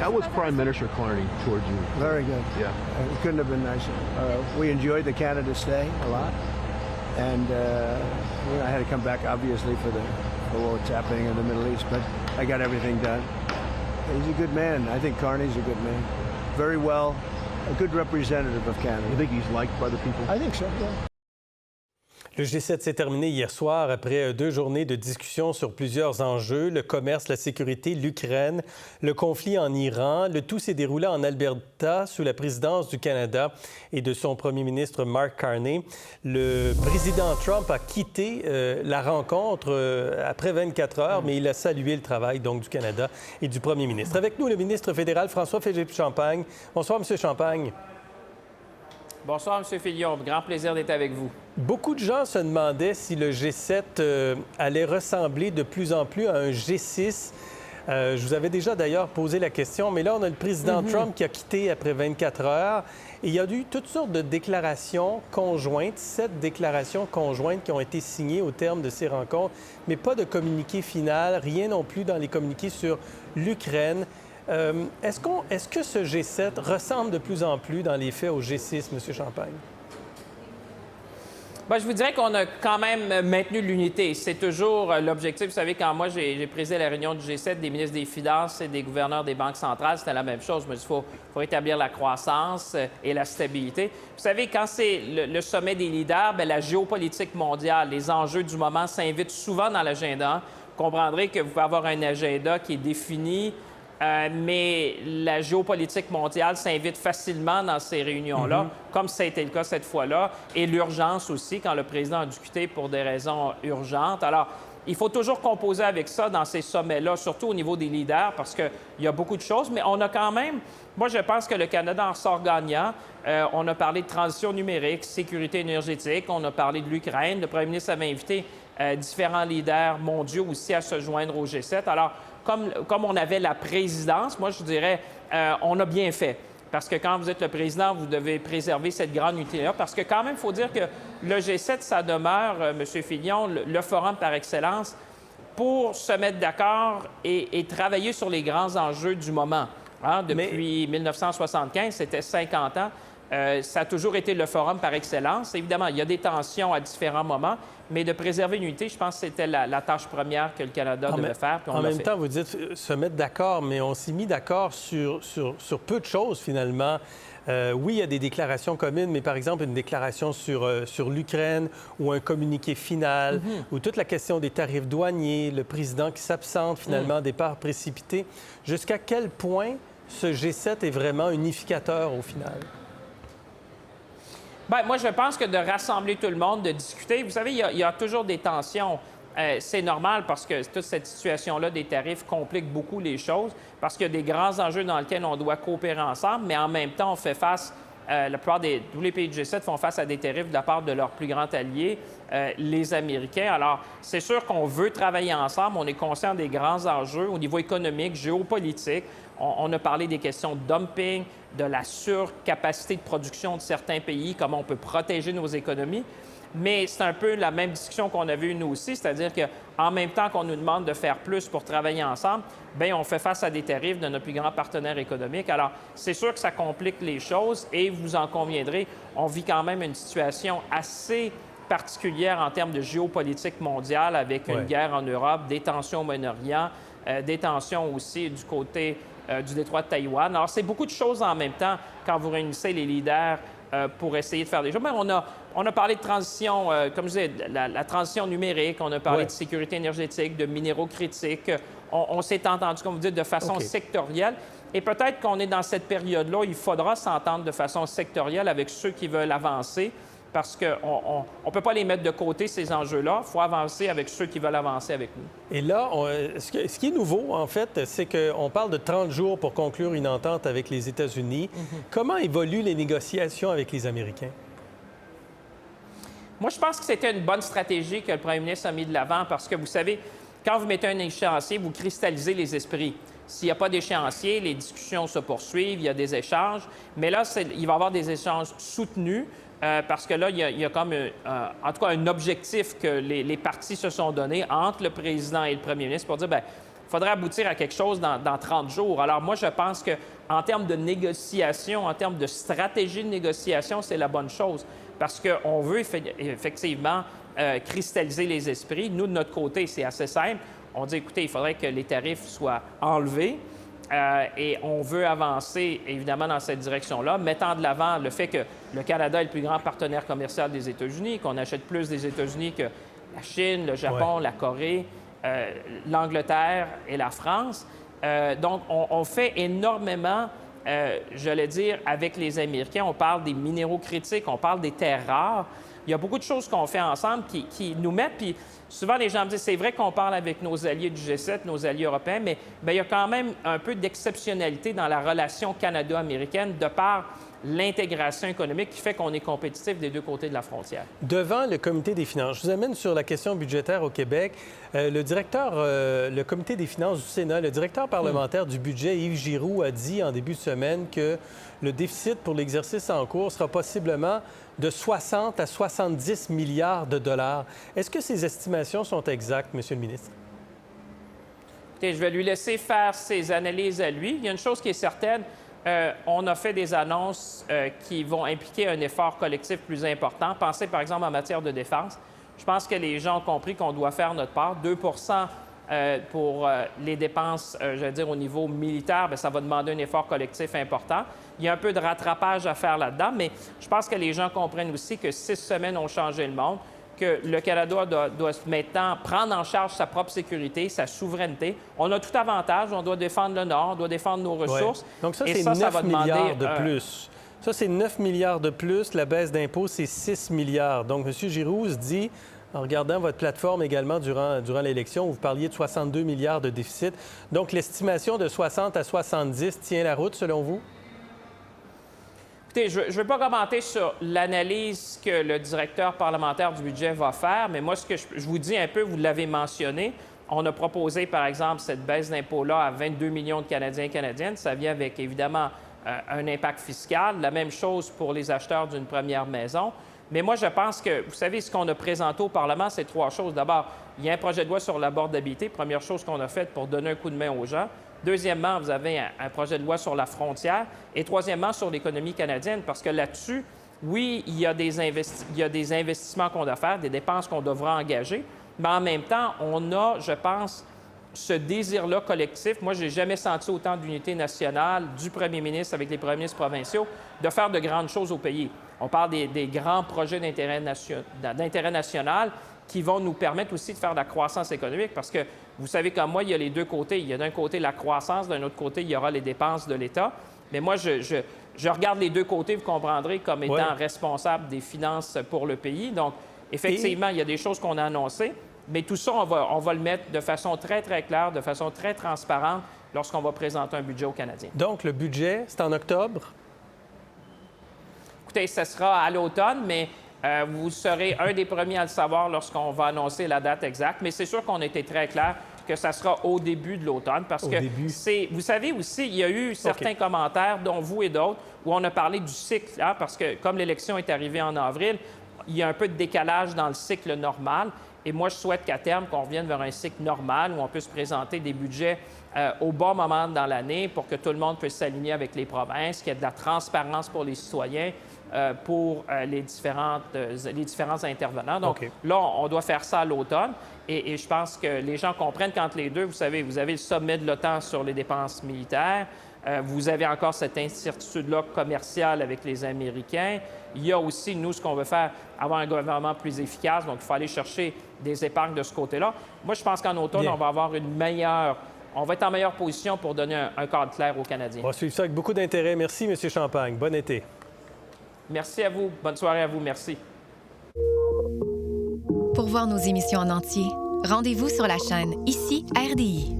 How was Prime Minister Carney towards you? Very good. Yeah. It couldn't have been nicer. We enjoyed the Canada stay a lot. And I had to come back, obviously, for what's happening in the Middle East, but I got everything done. He's a good man. I think Carney's a good man. Very well, a good representative of Canada. You think he's liked by the people? I think so, yeah. Le G7 s'est terminé hier soir après 2 journées de discussion sur plusieurs enjeux, le commerce, la sécurité, l'Ukraine, le conflit en Iran. Le tout s'est déroulé en Alberta sous la présidence du Canada et de son premier ministre Mark Carney. Le président Trump a quitté la rencontre après 24 heures, mais il a salué le travail donc du Canada et du premier ministre. Avec nous, le ministre fédéral François-Philippe Champagne. Bonsoir, M. Champagne. Bonsoir, M. Fillon. Grand plaisir d'être avec vous. Beaucoup de gens se demandaient si le G7 allait ressembler de plus en plus à un G6. Je vous avais déjà d'ailleurs posé la question, mais là, on a le président Trump qui a quitté après 24 heures. Et il y a eu toutes sortes de déclarations conjointes, 7 déclarations conjointes qui ont été signées au terme de ces rencontres, mais pas de communiqué final, rien non plus dans les communiqués sur l'Ukraine. Est-ce que ce G7 ressemble de plus en plus dans les faits au G6, M. Champagne? Bien, je vous dirais qu'on a quand même maintenu l'unité. C'est toujours l'objectif. Vous savez, quand moi, j'ai présidé la réunion du G7 des ministres des Finances et des gouverneurs des banques centrales, c'était la même chose. Je me dis, il faut rétablir la croissance et la stabilité. Vous savez, quand c'est le sommet des leaders, bien, la géopolitique mondiale, les enjeux du moment s'invitent souvent dans l'agenda. Vous comprendrez que vous pouvez avoir un agenda qui est défini, mais la géopolitique mondiale s'invite facilement dans ces réunions-là, comme ça a été le cas cette fois-là, et l'urgence aussi, quand le président a discuté pour des raisons urgentes. Alors, il faut toujours composer avec ça dans ces sommets-là, surtout au niveau des leaders, parce qu'il y a beaucoup de choses, mais on a quand même... Moi, je pense que le Canada en sort gagnant. On a parlé de transition numérique, sécurité énergétique, on a parlé de l'Ukraine. Le premier ministre avait invité différents leaders mondiaux aussi à se joindre au G7. Alors, comme on avait la présidence, moi, je dirais, on a bien fait. Parce que quand vous êtes le président, vous devez préserver cette grande unité-là. Parce que quand même, il faut dire que le G7, ça demeure, M. Fillon, le forum par excellence pour se mettre d'accord et travailler sur les grands enjeux du moment. Hein? Depuis 1975, c'était 50 ans. Ça a toujours été le forum par excellence. Évidemment, il y a des tensions à différents moments, mais de préserver l'unité, je pense que c'était la tâche première que le Canada devait faire. En même temps, vous dites se mettre d'accord, mais on s'est mis d'accord sur peu de choses, finalement. Oui, il y a des déclarations communes, mais par exemple, une déclaration sur l'Ukraine ou un communiqué final, ou toute la question des tarifs douaniers, le président qui s'absente, finalement, départ précipité. Jusqu'à quel point ce G7 est vraiment unificateur au final? Bien, moi, je pense que de rassembler tout le monde, de discuter, vous savez, il y a toujours des tensions. C'est normal parce que toute cette situation-là des tarifs complique beaucoup les choses, parce qu'il y a des grands enjeux dans lesquels on doit coopérer ensemble, mais en même temps, on fait face, la plupart tous les pays du G7 font face à des tarifs de la part de leur plus grand allié, les Américains. Alors, c'est sûr qu'on veut travailler ensemble, on est conscient des grands enjeux au niveau économique, géopolitique. On a parlé des questions de dumping, de la surcapacité de production de certains pays, comment on peut protéger nos économies. Mais c'est un peu la même discussion qu'on avait eue nous aussi, c'est-à-dire qu'en même temps qu'on nous demande de faire plus pour travailler ensemble, bien, on fait face à des tarifs de nos plus grands partenaires économiques. Alors, c'est sûr que ça complique les choses et vous en conviendrez, on vit quand même une situation assez particulière en termes de géopolitique mondiale avec une guerre en Europe, des tensions au Moyen-Orient, des tensions aussi du côté du détroit de Taïwan. Alors, c'est beaucoup de choses en même temps quand vous réunissez les leaders pour essayer de faire des choses. Mais on a parlé de transition, comme je disais, la transition numérique, on a parlé de sécurité énergétique, de minéraux critiques. On s'est entendu, comme vous dites, de façon sectorielle. Et peut-être qu'on est dans cette période-là, il faudra s'entendre de façon sectorielle avec ceux qui veulent avancer, parce qu'on ne peut pas les mettre de côté, ces enjeux-là. Il faut avancer avec ceux qui veulent avancer avec nous. Et là, ce qui est nouveau, en fait, c'est qu'on parle de 30 jours pour conclure une entente avec les États-Unis. Comment évoluent les négociations avec les Américains? Moi, je pense que c'était une bonne stratégie que le premier ministre a mis de l'avant parce que, vous savez, quand vous mettez un échéancier, vous cristallisez les esprits. S'il n'y a pas d'échéancier, les discussions se poursuivent, il y a des échanges. Mais là, il va y avoir des échanges soutenus parce que là, il y a comme, en tout cas, un objectif que les partis se sont donnés entre le président et le premier ministre pour dire, bien, faudrait aboutir à quelque chose dans 30 jours. Alors moi, je pense qu'en termes de négociation, en termes de stratégie de négociation, c'est la bonne chose parce qu'on veut effectivement cristalliser les esprits. Nous, de notre côté, c'est assez simple. On dit, écoutez, il faudrait que les tarifs soient enlevés. Et on veut avancer, évidemment, dans cette direction-là, mettant de l'avant le fait que le Canada est le plus grand partenaire commercial des États-Unis, qu'on achète plus des États-Unis que la Chine, le Japon, la Corée, l'Angleterre et la France. Donc, on fait énormément, j'allais dire, avec les Américains. On parle des minéraux critiques, on parle des terres rares. Il y a beaucoup de choses qu'on fait ensemble qui nous mettent... Puis souvent, les gens me disent, c'est vrai qu'on parle avec nos alliés du G7, nos alliés européens, mais bien, il y a quand même un peu d'exceptionnalité dans la relation canado-américaine de par l'intégration économique qui fait qu'on est compétitif des deux côtés de la frontière. Devant le comité des finances, je vous amène sur la question budgétaire au Québec. Le comité des finances du Sénat, le directeur parlementaire du budget, Yves Giroux, a dit en début de semaine que le déficit pour l'exercice en cours sera possiblement de 60 à 70 milliards de dollars. Est-ce que ces estimations sont exactes, Monsieur le ministre? Écoutez, je vais lui laisser faire ses analyses à lui. Il y a une chose qui est certaine, on a fait des annonces qui vont impliquer un effort collectif plus important. Pensez, par exemple, en matière de défense. Je pense que les gens ont compris qu'on doit faire notre part. 2 pour les dépenses, je veux dire, au niveau militaire, bien, ça va demander un effort collectif important. Il y a un peu de rattrapage à faire là-dedans, mais je pense que les gens comprennent aussi que 6 semaines ont changé le monde, que le Canada doit maintenant prendre en charge sa propre sécurité, sa souveraineté. On a tout avantage, on doit défendre le Nord, on doit défendre nos ressources. Ouais. Donc ça, c'est 9 milliards de plus. Ça, c'est 9 milliards de plus. La baisse d'impôts, c'est 6 milliards. Donc, M. Giroux se dit, en regardant votre plateforme également durant l'élection, où vous parliez de 62 milliards de déficit. Donc, l'estimation de 60 à 70 tient la route, selon vous? Écoutez, je ne vais pas commenter sur l'analyse que le directeur parlementaire du budget va faire, mais moi, ce que je vous dis un peu, vous l'avez mentionné, on a proposé, par exemple, cette baisse d'impôt-là à 22 millions de Canadiens et Canadiennes. Ça vient avec, évidemment, un impact fiscal. La même chose pour les acheteurs d'une première maison. Mais moi, je pense que, vous savez, ce qu'on a présenté au Parlement, c'est 3 choses. D'abord, il y a un projet de loi sur l'abordabilité, première chose qu'on a faite pour donner un coup de main aux gens. Deuxièmement, vous avez un projet de loi sur la frontière. Et troisièmement, sur l'économie canadienne, parce que là-dessus, oui, il y a des investissements qu'on doit faire, des dépenses qu'on devra engager, mais en même temps, on a, je pense, ce désir-là collectif. Moi, je n'ai jamais senti autant d'unité nationale du premier ministre avec les premiers ministres provinciaux de faire de grandes choses au pays. On parle des grands projets d'intérêt national qui vont nous permettre aussi de faire de la croissance économique parce que, vous savez comme moi, il y a les deux côtés. Il y a d'un côté la croissance, d'un autre côté, il y aura les dépenses de l'État. Mais moi, je regarde les deux côtés, vous comprendrez, comme étant responsable des finances pour le pays. Donc, effectivement, il y a des choses qu'on a annoncées, mais tout ça, on va le mettre de façon très, très claire, de façon très transparente lorsqu'on va présenter un budget aux Canadiens. Donc, le budget, c'est en octobre? Écoutez, ce sera à l'automne, mais vous serez un des premiers à le savoir lorsqu'on va annoncer la date exacte. Mais c'est sûr qu'on a été très clair que ça sera au début de l'automne parce que vous savez aussi, il y a eu certains commentaires, dont vous et d'autres, où on a parlé du cycle, hein, parce que comme l'élection est arrivée en avril, il y a un peu de décalage dans le cycle normal. Et moi, je souhaite qu'à terme, qu'on revienne vers un cycle normal où on puisse présenter des budgets au bon moment dans l'année pour que tout le monde puisse s'aligner avec les provinces, qu'il y ait de la transparence pour les citoyens, pour les différents intervenants. Donc là, on doit faire ça à l'automne. Et je pense que les gens comprennent qu'entre les deux, vous savez, vous avez le sommet de l'OTAN sur les dépenses militaires. Vous avez encore cette incertitude-là commerciale avec les Américains. Il y a aussi, nous, ce qu'on veut faire, avoir un gouvernement plus efficace. Donc, il faut aller chercher des épargnes de ce côté-là. Moi, je pense qu'en automne, on va avoir on va être en meilleure position pour donner un cadre clair aux Canadiens. On va suivre ça avec beaucoup d'intérêt. Merci, M. Champagne. Bon été. Merci à vous. Bonne soirée à vous. Merci. Pour voir nos émissions en entier, rendez-vous sur la chaîne Ici RDI.